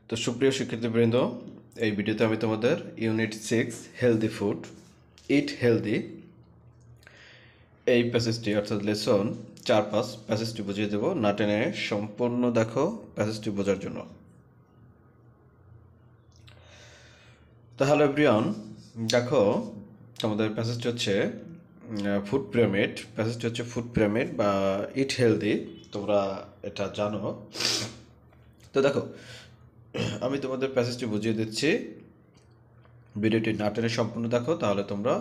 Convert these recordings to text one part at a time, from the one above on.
তো সুপ্রিয় শিক্ষার্থীবৃন্দ, এই ভিডিওতে আমি তোমাদের unit 6 healthy food it healthy এই প্যাসেজটি অর্থাৎ লেসন 4-5 প্যাসেজটি বুঝিয়ে দেবো। না টেনে সম্পূর্ণ দেখো প্যাসেজটি বোঝার জন্য। তাহলে এভরিওয়ান দেখো, তোমাদের প্যাসেজটি হচ্ছে ফুড পিরামিড। প্যাসেজটি হচ্ছে ফুড পিরামিড বা ইট হেলদি, তোমরা এটা জানো। তো দেখো, আমি তোমাদের প্যাসেজটি বুঝিয়ে দিচ্ছি। ভিডিওটি না টেনে সম্পূর্ণ দেখো, তাহলে তোমরা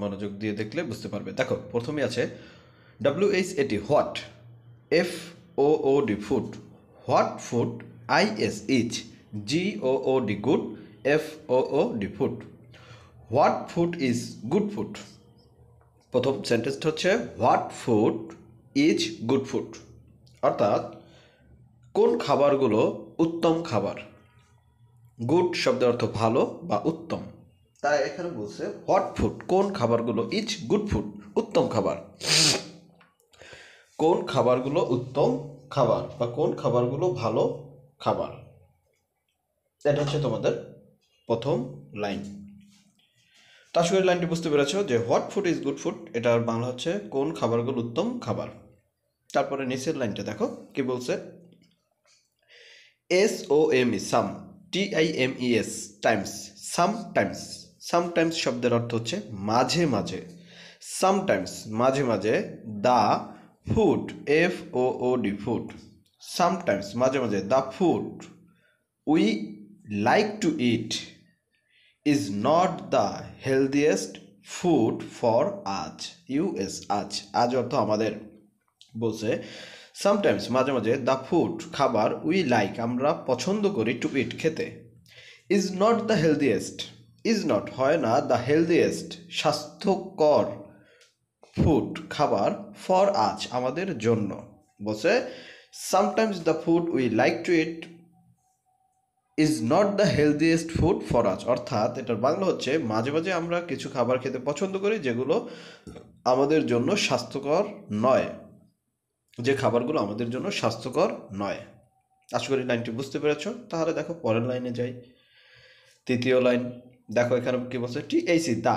মনোযোগ দিয়ে দেখলে বুঝতে পারবে। দেখো, প্রথমে আছে WHAT what, FOOD food, what food, IS GOOD good, FOOD food, what food is good food. প্রথম সেন্টেন্সটা হচ্ছে what food is good food, অর্থাৎ কোন খাবারগুলো উত্তম খাবার। গুড শব্দের অর্থ ভালো বা উত্তম, তাই এখানে বলছে হোয়াট ফুড কোন খাবারগুলো ইজ গুড ফুড উত্তম খাবার। কোন খাবারগুলো উত্তম খাবার বা কোন খাবারগুলো ভালো খাবার, এটা হচ্ছে তোমাদের প্রথম লাইন। তো আশা করি লাইনটি বুঝতে পেরেছো যে what food is good food, এটার বাংলা হচ্ছে কোন খাবারগুলো উত্তম খাবার। তারপরে নিচের লাইনটা দেখো কি বলছে, SOME সাম, TIMES টাইমস, সামটাইমস। সামটাইমস শব্দের অর্থ হচ্ছে মাঝে মাঝে, সামটাইমস মাঝে মাঝে। The food, FOOD food, sometimes মাঝে মাঝে। The food we like to it is not the healthiest food for আজ। আজ, আজ অর্থ আমাদের। বলছে সামটাইমস মাঝে মাঝে, দ্য ফুড খাবার, উই লাইক আমরা পছন্দ করি, টু ইট খেতে, is not the healthiest, is not হয় না, দ্য হেলদিয়েস্ট স্বাস্থ্যকর, ফুড খাবার, ফর আজ আমাদের জন্য। বলছে sometimes the food we like to it is not the healthiest food for আজ, অর্থাৎ এটার বাংলা হচ্ছে মাঝে মাঝে আমরা কিছু খাবার খেতে পছন্দ করি যেগুলো আমাদের জন্য স্বাস্থ্যকর নয়, যে খাবারগুলো আমাদের জন্য স্বাস্থ্যকর নয়। আশা করি লাইনটি বুঝতে পেরেছো। তাহলে দেখো পরের লাইনে যাই, তৃতীয় লাইন। দেখো এখানে কি বলছে, THC the,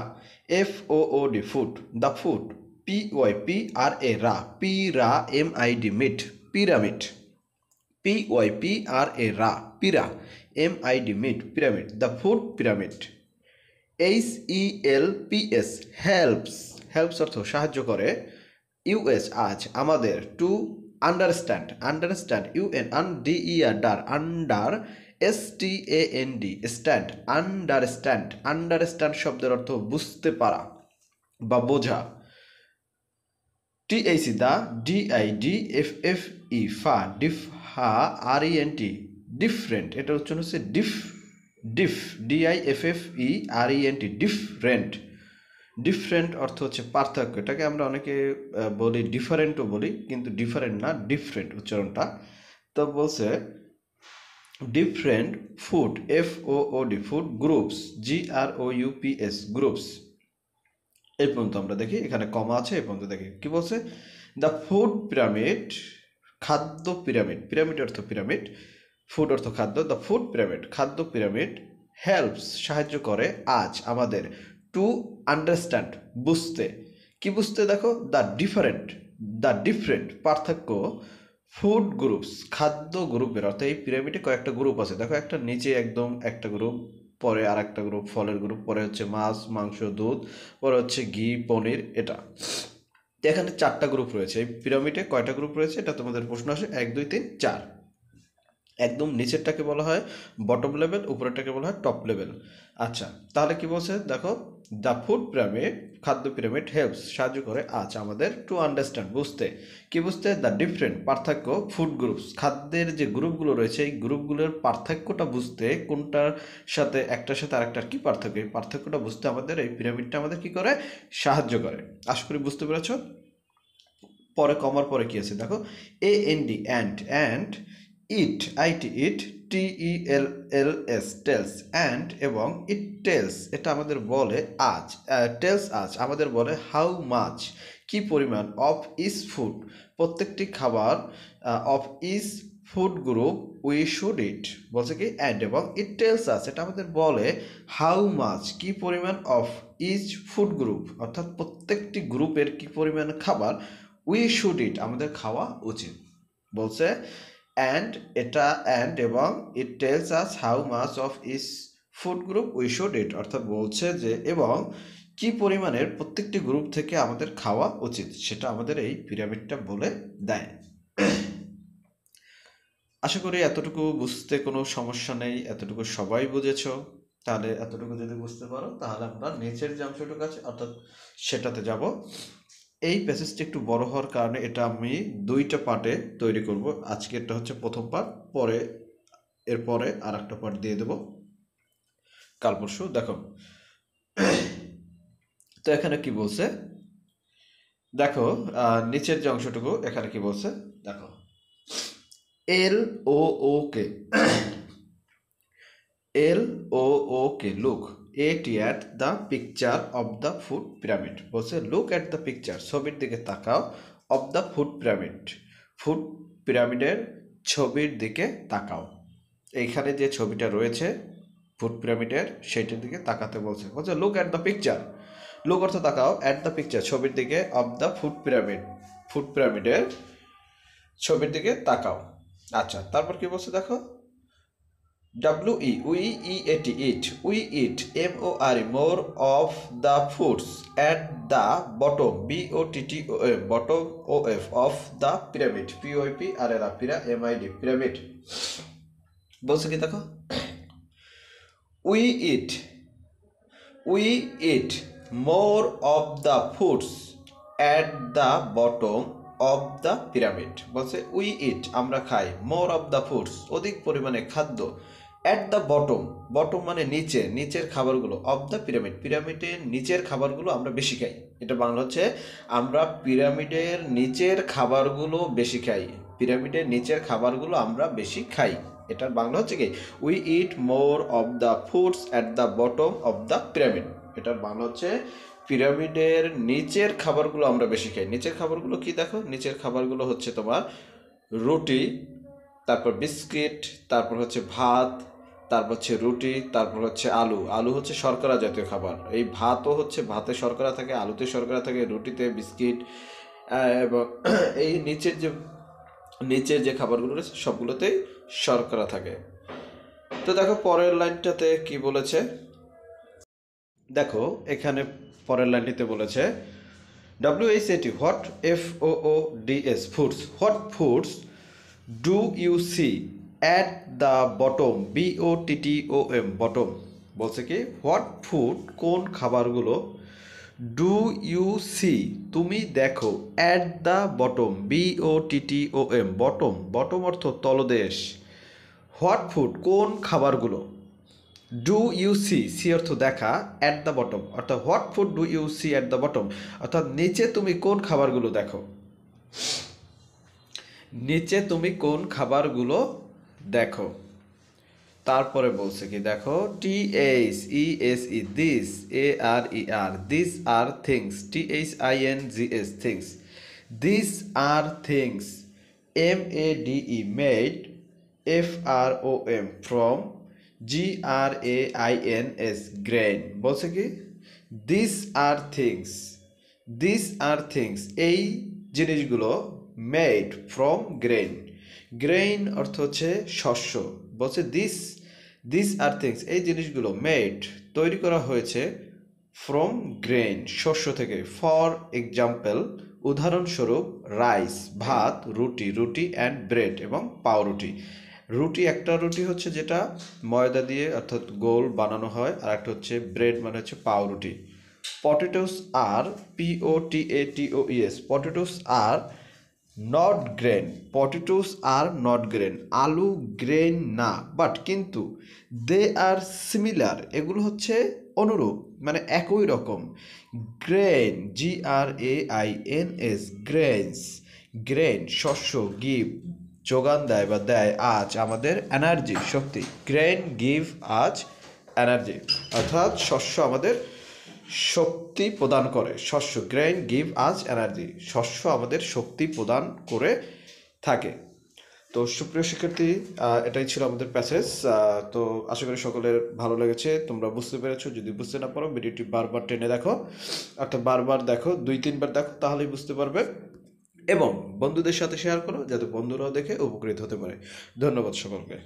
FOOD food, the food, PYPRA রা, পি রা, MID মিট, পিরামিড, PYPRA রা, পিরা, MID মিট, pyramid, the food pyramid. HELPS helps, helps অর্থ সাহায্য করে। US আজ আমাদের, to understand, understand UNDER under, STAND stand, understand, understand শব্দের অর্থ বুঝতে পারা বা বোঝা। THC দা, DIDFFE ফা, ডিফ হা, RENT ডিফারেন্ট, এটা উচ্চারণ হচ্ছে ডিফ, ডিফ DIFFERENT ডিফারেন্ট। ডিফারেন্ট অর্থ হচ্ছে পার্থক্য, এটাকে আমরা অনেকে বলি ডিফারেন্টও বলি, কিন্তু ডিফারেন্ট না, ডিফারেন্ট উচ্চারণটা। তো বলছে different food, FOOD food, groups, GROUPS groups. এই পর্যন্ত আমরা দেখি, এখানে কমা আছে, এই পর্যন্ত দেখি কি বলছে, দ্য ফুড পিরামিড খাদ্য পিরামিড, পিরামিড অর্থ পিরামিড, ফুড অর্থ খাদ্য, দ্য ফুড পিরামিড খাদ্য পিরামিড, হেল্পস সাহায্য করে, আজ আমাদের, টু আন্ডারস্ট্যান্ড বুঝতে, কি বুঝতে দেখো, দ্য ডিফারেন্ট, দ্য ডিফারেন্ট পার্থক্য, ফুড গ্রুপস খাদ্য গ্রুপের, অর্থাৎ এই পিরামিডে কয়েকটা গ্রুপ আছে। দেখো একটা নিচে একদম একটা গ্রুপ, পরে আর একটা গ্রুপ ফলের গ্রুপ, পরে হচ্ছে মাছ মাংস দুধ, পরে হচ্ছে ঘি পনির, এটা এখানে 4টা গ্রুপ রয়েছে। এই পিরামিডে কয়টা গ্রুপ রয়েছে এটা তোমাদের প্রশ্ন আসে, 1 2 3 4। একদম নিচেরটাকে বলা হয় বটম লেভেল, উপরেরটাকে বলা হয় টপ লেভেল। আচ্ছা, তাহলে কি বলছে দেখো, দ্য ফুড পিরামিড খাদ্য পিরামিড হেল্পস সাহায্য করে আজ আমাদের, টু আন্ডারস্ট্যান্ড বুঝতে, কি বুঝতে, দ্য ডিফারেন্ট পার্থক্য, ফুড গ্রুপস খাদ্যের যে গ্রুপগুলো রয়েছে এই গ্রুপগুলোর পার্থক্যটা বুঝতে, কোনটার সাথে একটার সাথে আরেকটার কি পার্থক্য, এই পার্থক্যটা বুঝতে আমাদের এই পিরামিডটা আমাদের কি করে, সাহায্য করে। আশা করি বুঝতে পেরেছ। পরে কমার পরে কি আছে দেখো, AND and, it it, TELLS tells, and এবং ইট টেলস এটা আমাদের বলে আজ, টেলস আজ আমাদের বলে, হাউ মাচ কি পরিমাণ, অফ ইজ ফুড প্রত্যেকটি খাবার, of each food group we should eat, বলছে কি অ্যান্ড, এবং ইট টেলস আস, এটা আমাদের বলে হাউ মাচ, কি পরিমাণ, অফ ইচ ফুড গ্রুপ, অর্থাৎ প্রত্যেকটি গ্রুপের কি পরিমাণ খাবার উই শুড ইট, আমাদের খাওয়া উচিত। বলছে অ্যান্ড, এটা অ্যান্ড এবং it tells us how much of each food group we should eat, অর্থাৎ বলছে যে এবং কি পরিমাণের প্রত্যেকটি গ্রুপ থেকে আমাদের খাওয়া উচিত, সেটা আমাদের এই পিরামিডটা বলে দেয়। আশা করি এতটুকু বুঝতে কোনো সমস্যা নেই, এতটুকু সবাই বুঝেছ। তাহলে এতটুকু যদি বুঝতে পারো তাহলে আমরা নিচের যে অংশটুকু আছে অর্থাৎ সেটাতে যাব। এই প্যাসেজটি একটু বড় হওয়ার কারণে এটা আমি দুইটা পার্টে তৈরি করব। আজকে এটা হচ্ছে প্রথম পার্ট, পরে এরপরে আর একটা পার্ট দিয়ে দেব কাল পরশু। দেখো তো এখানে কি বলছে দেখো, নিচের যে অংশটুকু এখানে কি বলছে দেখো, L O O K L O O K look at at the picture of the food pyramid, বলছে লুক অ্যাট দ্য পিকচার, ছবির দিকে তাকাও, of the food pyramid, food পিরামিডের ছবির দিকে তাকাও। এইখানে যে ছবিটা রয়েছে ফুড পিরামিডের সেইটার দিকে তাকাতে বলছে, বলছে look at the picture, look অর্থ তাকাও, অ্যাট দ্য পিকচার ছবির দিকে, of the food pyramid food পিরামিডের ছবির দিকে তাকাও। আচ্ছা, তারপর কি বলছে দেখো, we eat more of the foods at the bottom bottom of the pyramid pyramid বলছে কি দেখো, we eat more of the foods at the bottom of the pyramid, বলছে we eat আমরা খাই, more of the foods অধিক পরিমাণে খাদ্য, at the bottom bottom মানে নিচে, নিচের খাবারগুলো, of the pyramid পিরামিডের নিচের খাবারগুলো আমরা বেশি খাই। এটা বাংলা হচ্ছে আমরা পিরামিডের নিচের খাবারগুলো বেশি খাই, পিরামিডের নিচের খাবারগুলো আমরা বেশি খাই। এটার বাংলা হচ্ছে কি, we eat more of the foods at the bottom of the pyramid. এটার বাংলা হচ্ছে পিরামিডের নিচের খাবারগুলো আমরা বেশি খাই। নিচের খাবারগুলো কি দেখো, নিচের খাবারগুলো হচ্ছে তোমার রুটি, তারপর বিস্কিট, তারপর হচ্ছে ভাত, তারপর হচ্ছে রুটি, তারপর হচ্ছে আলু। আলু হচ্ছে শর্করা জাতীয় খাবার। এই ভাতও হচ্ছে, ভাতে শর্করা থাকে, আলুতে শর্করা থাকে, রুটিতে বিস্কিট, এবং এই নিচের যে খাবারগুলো রয়েছে সবগুলোতেই শর্করা থাকে। তো দেখো পরের লাইনটাতে কি বলেছে দেখো, এখানে পরের লাইনটিতে বলেছে WHAT what FOODS foods, what foods do you see at the bottom BOTTOM bottom, বলছে কি হোয়াট ফুড কোন খাবারগুলো, ডু ইউ সি তুমি দেখো, at the bottom BOTTOM bottom, bottom অর্থ তলদেশ, হোয়াট ফুড কোন খাবারগুলো, ডু ইউ সি, সি অর্থ দেখা, অ্যাট দ্য বটম অর্থাৎ what food do you see at the bottom, অর্থাৎ নিচে তুমি কোন খাবারগুলো দেখো, নিচে তুমি কোন খাবারগুলো দেখো। তারপরে বলছে কি দেখো, THESE this, ARER this R things, THINGS things, this R things, MADE made, FROM from, GRAINS grain, বলছে কি this R things, this R things এই জিনিসগুলো, মেড ফ্রম গ্রেন, গ্রেইন অর্থ হচ্ছে শস্য, বলছে দিস আর থিংস এই জিনিসগুলো, মেড তৈরি করা হয়েছে, ফ্রম গ্রেন শস্য থেকে, ফর এক্সাম্পল উদাহরণস্বরূপ, রাইস ভাত, রুটি অ্যান্ড ব্রেড এবং পাউরুটি। রুটি, একটা রুটি হচ্ছে যেটা ময়দা দিয়ে অর্থাৎ গোল বানানো হয়, আর একটা হচ্ছে ব্রেড মানে হচ্ছে পাউরুটি। Potatoes are POTATOES potatoes are not grain, potatoes are not grain আলু গ্রেন না, বাট কিন্তু, দে আর সিমিলার এগুলো হচ্ছে অনুরূপ মানে একই রকম, গ্রেন GRAINS গ্রেনস, গ্রেন শস্য, গিভ যোগান দেয় বা দেয়, আজ আমাদের এনার্জি শক্তি, গ্রেন গিভ আজ এনার্জি, অর্থাৎ শস্য আমাদের শক্তি প্রদান করে, শস্য গ্রেন গিভ আজ এনার্জি, শস্য আমাদের শক্তি প্রদান করে থাকে। তো সুপ্রিয় শিক্ষার্থী, এটাই ছিল আমাদের প্যাসেজ। তো আশা করি সকলের ভালো লেগেছে, তোমরা বুঝতে পেরেছো। যদি বুঝতে না পারো ভিডিওটি বারবার টেনে দেখো, অর্থাৎ বারবার দেখো, 2-3 বার দেখো, তাহলেই বুঝতে পারবে। এবং বন্ধুদের সাথে শেয়ার করো যাতে বন্ধুরাও দেখে উপকৃত হতে পারে। ধন্যবাদ সকলকে।